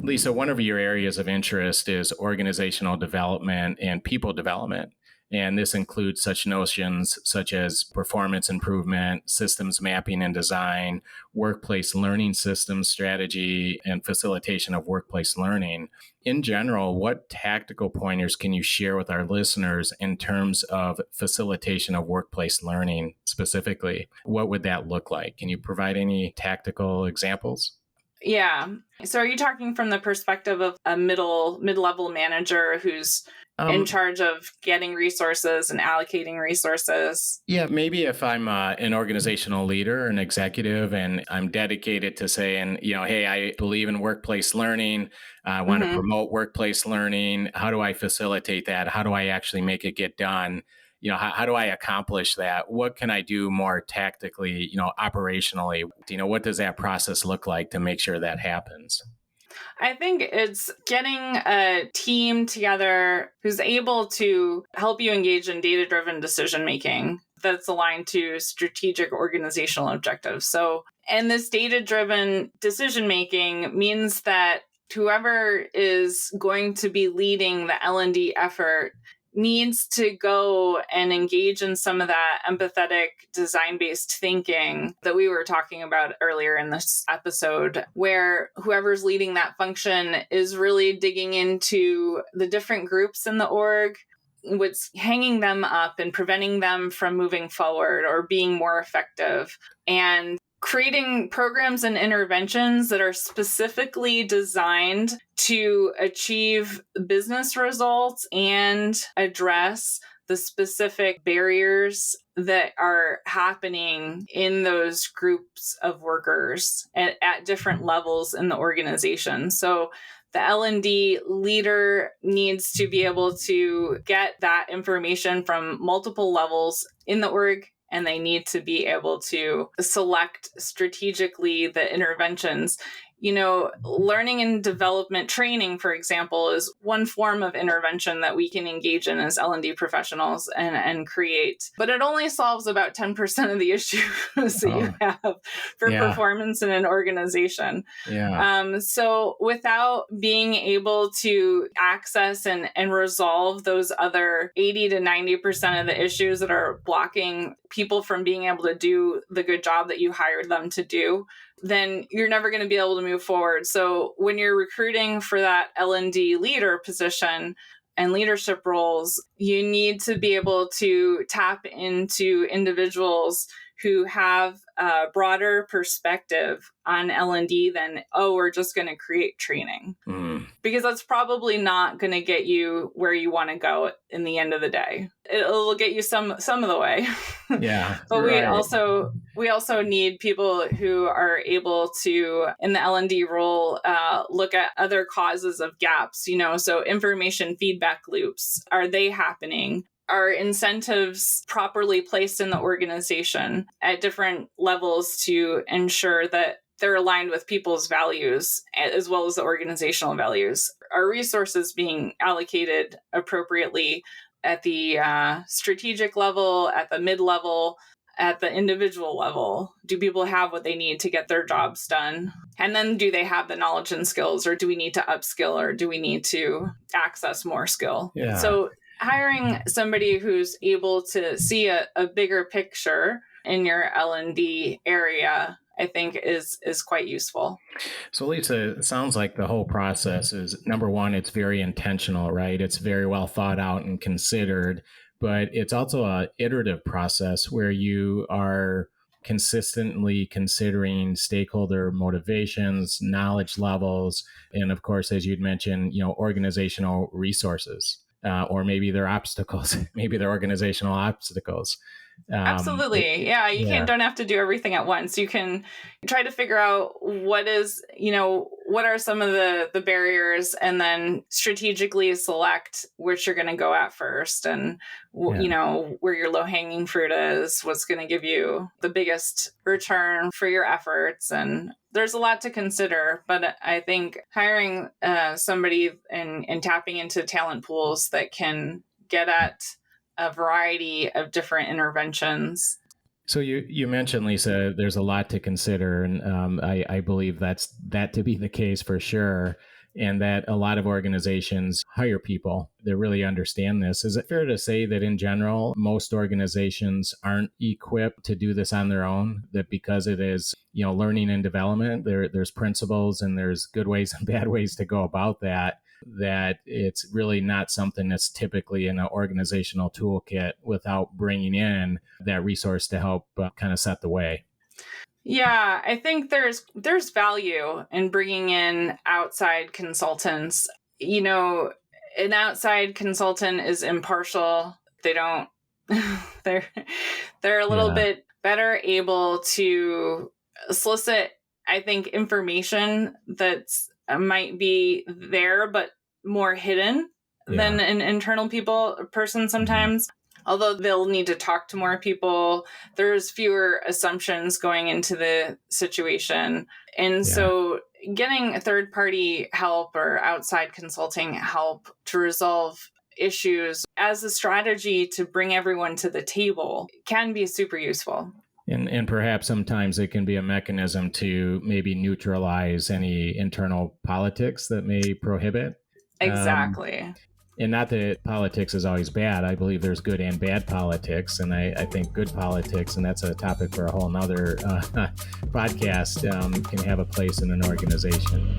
Lisa, one of your areas of interest is organizational development and people development. And this includes such notions such as performance improvement, systems mapping and design, workplace learning systems strategy, and facilitation of workplace learning. In general, what tactical pointers can you share with our listeners in terms of facilitation of workplace learning specifically? What would that look like? Can you provide any tactical examples? Yeah. So are you talking from the perspective of a mid-level manager who's in charge of getting resources and allocating resources? Yeah, maybe if I'm an organizational leader, an executive, and I'm dedicated to saying, hey, I believe in workplace learning. I want to promote workplace learning. How do I facilitate that? How do I actually make it get done? How do I accomplish that? What can I do more tactically, operationally? What does that process look like to make sure that happens? I think it's getting a team together who's able to help you engage in data-driven decision making that's aligned to strategic organizational objectives. So, and this data-driven decision making means that whoever is going to be leading the L&D effort needs to go and engage in some of that empathetic design-based thinking that we were talking about earlier in this episode, where whoever's leading that function is really digging into the different groups in the org, what's hanging them up and preventing them from moving forward or being more effective, and creating programs and interventions that are specifically designed to achieve business results and address the specific barriers that are happening in those groups of workers at different levels in the organization. So the L&D leader needs to be able to get that information from multiple levels in the org, and they need to be able to select strategically the interventions. Learning and development training, for example, is one form of intervention that we can engage in as L&D professionals and create. But it only solves about 10% of the issues that you have for performance in an organization. So without being able to access and resolve those other 80 to 90% of the issues that are blocking people from being able to do the good job that you hired them to do, then you're never going to be able to move forward. So when you're recruiting for that L&D leader position and leadership roles, you need to be able to tap into individuals who have a broader perspective on L&D than, we're just going to create training. Because that's probably not going to get you where you want to go in the end of the day. It'll get you some of the way. But we also need people who are able to, in the L&D role, look at other causes of gaps, so information feedback loops. Are they happening? Are incentives properly placed in the organization at different levels to ensure that they're aligned with people's values as well as the organizational values? Are resources being allocated appropriately at the strategic level, at the mid-level, at the individual level? Do people have what they need to get their jobs done? And then do they have the knowledge and skills, or do we need to upskill, or do we need to access more skill? So hiring somebody who's able to see a bigger picture in your L&D area, I think is quite useful. So Lisa, it sounds like the whole process is, number one, it's very intentional, right? It's very well thought out and considered, but it's also an iterative process where you are consistently considering stakeholder motivations, knowledge levels, and of course, as you'd mentioned, organizational resources. Or maybe they're obstacles, maybe they're organizational obstacles. Absolutely. Don't have to do everything at once. You can try to figure out what are some of the barriers, and then strategically select which you're going to go at first, and where your low hanging fruit is, what's going to give you the biggest return for your efforts. And there's a lot to consider, but I think hiring somebody and tapping into talent pools that can get at a variety of different interventions So you mentioned, Lisa, there's a lot to consider, and I believe that to be the case for sure, and that a lot of organizations hire people that really understand this. Is it fair to say that in general, most organizations aren't equipped to do this on their own? That because it is, learning and development, there's principles and there's good ways and bad ways to go about that. That it's really not something that's typically in an organizational toolkit without bringing in that resource to help kind of set the way. Yeah, I think there's value in bringing in outside consultants. An outside consultant is impartial. They don't they're they're a little Yeah. bit better able to solicit, I think, information that's might be there but more hidden than Yeah. an internal person Mhm. sometimes. Although they'll need to talk to more people, there's fewer assumptions going into the situation. And Yeah. so getting third party help or outside consulting help to resolve issues as a strategy to bring everyone to the table can be super useful. And perhaps sometimes it can be a mechanism to maybe neutralize any internal politics that may prohibit. Um, Exactly. and not that politics is always bad. I believe there's good and bad politics. And I think good politics, and that's a topic for a whole nother podcast, can have a place in an organization.